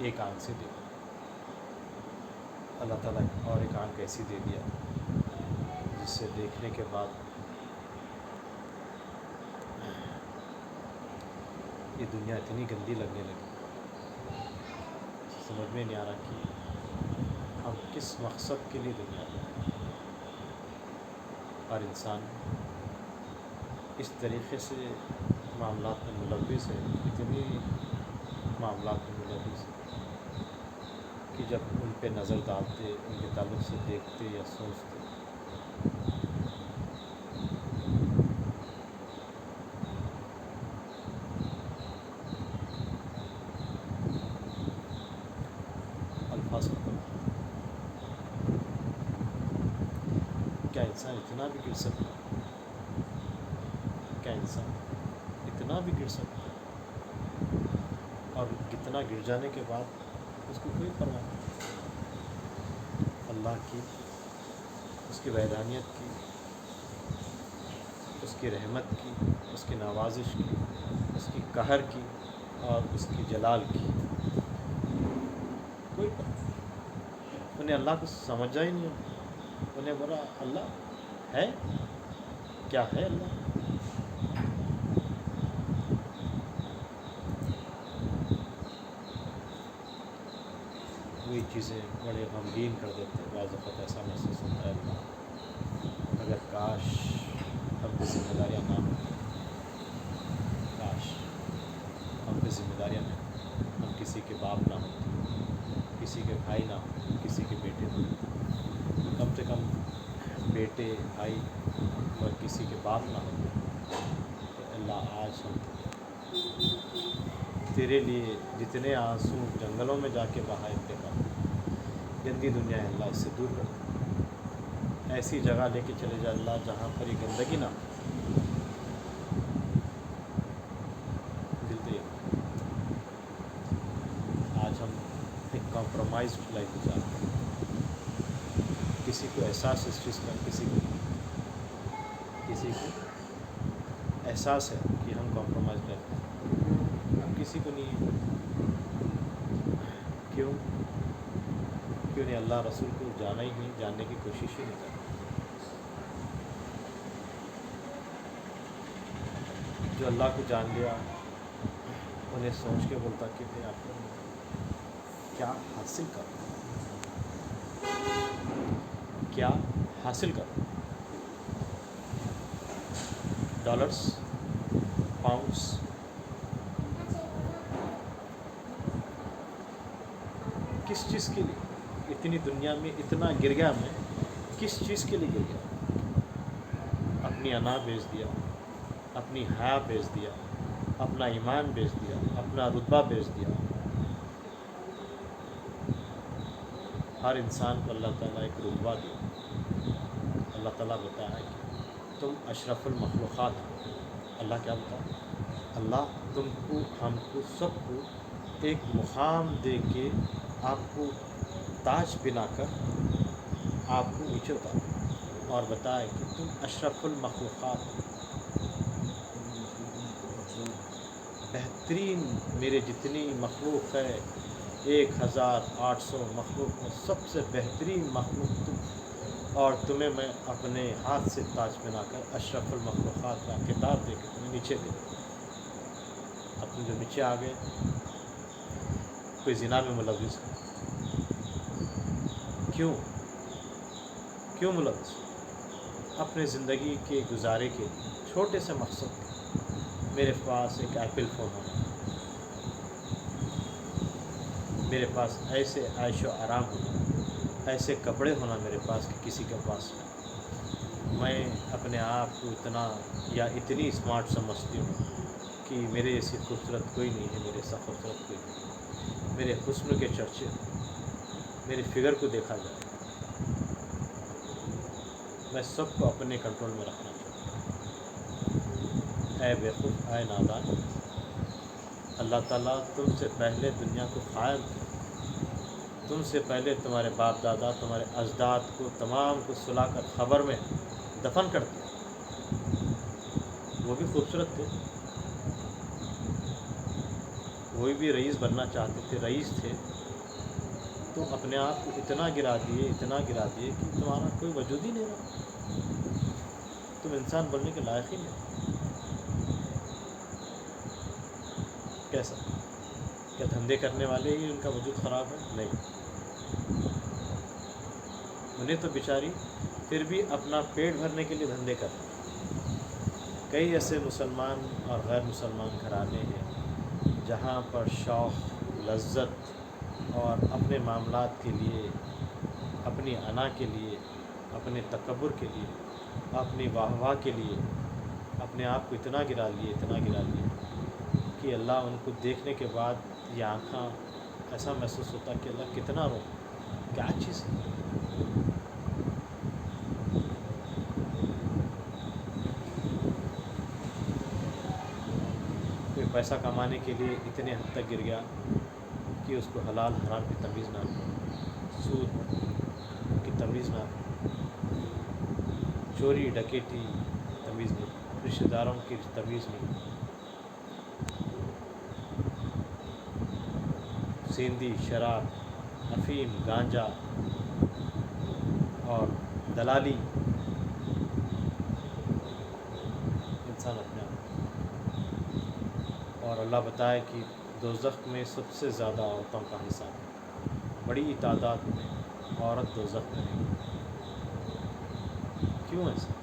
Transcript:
ایک آنکھ سے دیکھا، اللہ تعالیٰ اور ایک آنکھ ایسی دے دیا جس سے دیکھنے کے بعد یہ دنیا اتنی گندی لگنے لگی، سمجھ میں نہیں آ رہا کہ ہم کس مقصد کے لیے دنیا میں ہیں۔ اور انسان اس طریقے سے معاملات میں ملوث ہے، اتنی معاملات میں ملوث ہے کہ جب ان پہ نظر ڈالتے، ان کے تعلق سے دیکھتے یا سوچتے، الفاظ ختم۔ کیا انسان اتنا بھی گر سکتا ہے؟ کیا انسان اتنا بھی گر سکتا ہے؟ اور کتنا گر جانے کے بعد اس کو کوئی پرواہ نہیں، اللہ کی، اس کی وحدانیت کی، اس کی رحمت کی، اس کی نوازش کی، اس کی قہر کی اور اس کی جلال کی، کوئی پرواہ نہیں۔ انہیں اللہ کو سمجھا ہی نہیں، انہیں بولا اللہ ہے، کیا ہے اللہ؟ وہی چیزیں بڑے غمگین کر دیتے ہیں، بعض وقت ایسا محسوس ہوتا ہے اللہ اگر کاش ہم پہ ذمہ داریاں نہ ہوں، کاش ہم پہ ذمہ داریاں نہ ہوں، ہم کسی کے باپ نہ ہوں، کسی کے بھائی نہ ہوں، کسی کے بیٹے نہ ہوں، کم سے کم بیٹے بھائی اور کسی کے باپ نہ ہوں، تو اللہ آج ہم تیرے لیے جتنے آنسو جنگلوں میں جا کے بہائے تھے، گندی دنیا ہے اللہ، اس سے دور کر، ایسی جگہ لے کے چلے جا اللہ جہاں پر یہ گندگی نہ ہو۔ دل تو آج ہم ایک کمپرومائزڈ لائف گزارتے ہیں، کسی کو احساس اس چیز کا، کسی کو احساس ہے کہ ہم کمپرومائز کرتے ہیں، ہم کسی کو نہیں، کیوں نہیں اللہ رسول کو جانا ہی نہیں، جاننے کی کوشش ہی نہیں کرتے۔ جو اللہ کو جان لیا انہیں سوچ کے بولتا کہ میں آپ کو کیا حاصل کروں، کیا حاصل کروں، ڈالرز، پاؤنڈس، کس چیز کے لیے اتنی دنیا میں اتنا گر گیا، میں کس چیز کے لیے گر گیا؟ اپنی انا بیچ دیا، اپنی حیا بیچ دیا، اپنا ایمان بیچ دیا، اپنا رتبہ بیچ دیا۔ ہر انسان کو اللہ تعالیٰ ایک رتبہ دیا، اللہ تعالیٰ بتایا کہ تم اشرف المخلوقات ہو۔ اللہ کیا بتایا؟ اللہ تم کو، ہم کو، سب کو ایک مقام دے کے آپ کو تاج پہنا کر آپ کو نیچے اتارا اور بتایا کہ تم اشرف المخلوقات ہو، بہترین میرے جتنی مخلوق ہے 1800 مخلوق میں سب سے بہترین مخلوق تم، اور تمہیں میں اپنے ہاتھ سے تاج پہنا کر اشرف المخلوقات کا خطاب دے کے تمہیں نیچے دے دوں۔ اب تم جو نیچے آ گئے، کوئی زنا میں ملوث ہے، کیوں ملوث؟ اپنے زندگی کے گزارے کے چھوٹے سے مقصد، میرے پاس ایک ایپل فون ہونا، میرے پاس ایسے عیش و آرام ہونا، ایسے کپڑے ہونا میرے پاس کہ کسی کے پاس نہیں۔ میں اپنے آپ کو اتنا یا اتنی اسمارٹ سمجھتی ہوں کہ میرے جیسی خوبصورت کوئی نہیں ہے، میرے ایسا خوبصورت کوئی نہیں، میرے حسن کے چرچے، میرے فگر کو دیکھا جائے، میں سب کو اپنے کنٹرول میں رکھنا چاہتا ہوں۔ اے بیوقوف، اے نادان، اللہ تعالیٰ تم سے پہلے دنیا کو قائم کیا، تم سے پہلے تمہارے باپ دادا، تمہارے اجداد کو تمام کو سلا کر خبر میں دفن کر دیا۔ وہ بھی خوبصورت تھے، وہی بھی رئیس بننا چاہتے تھے، رئیس تھے، تو اپنے آپ کو اتنا گرا دیے کہ تمہارا کوئی وجود ہی نہیں رہا، تم انسان بننے کے لائق ہی نہیں۔ کیسا؟ کیا دھندے کرنے والے ہی ان کا وجود خراب ہے؟ نہیں، انہیں تو بیچاری پھر بھی اپنا پیٹ بھرنے کے لیے دھندے کرتے ہیں۔ کئی ایسے مسلمان اور غیر مسلمان گھرانے ہیں جہاں پر شوق، لذت اور اپنے معاملات کے لیے، اپنی انا کے لیے، اپنے تکبر کے لیے، اپنی واہ واہ کے لیے اپنے آپ کو اتنا گرا لیے کہ اللہ ان کو دیکھنے کے بعد یہ آنکھاں ایسا محسوس ہوتا کہ اللہ کتنا رو، کیا چیز ہے۔ کوئی پیسہ کمانے کے لیے اتنے حد تک گر گیا کہ اس کو حلال حرام کی تمیز نہ ہو، سود کی تمیز نہ ہو، چوری ڈکیٹی تمیز نہیں، رشتہ داروں کی تمیز نہیں، سیندی، شراب، افیم، گانجا اور دلالی، انسان اپنے آپ۔ اور اللہ بتائے کہ دوزخ میں سب سے زیادہ عورتوں کا حصہ ہے، بڑی تعداد میں عورت دوزخ میں رہیں گی۔ کیوں ایسا؟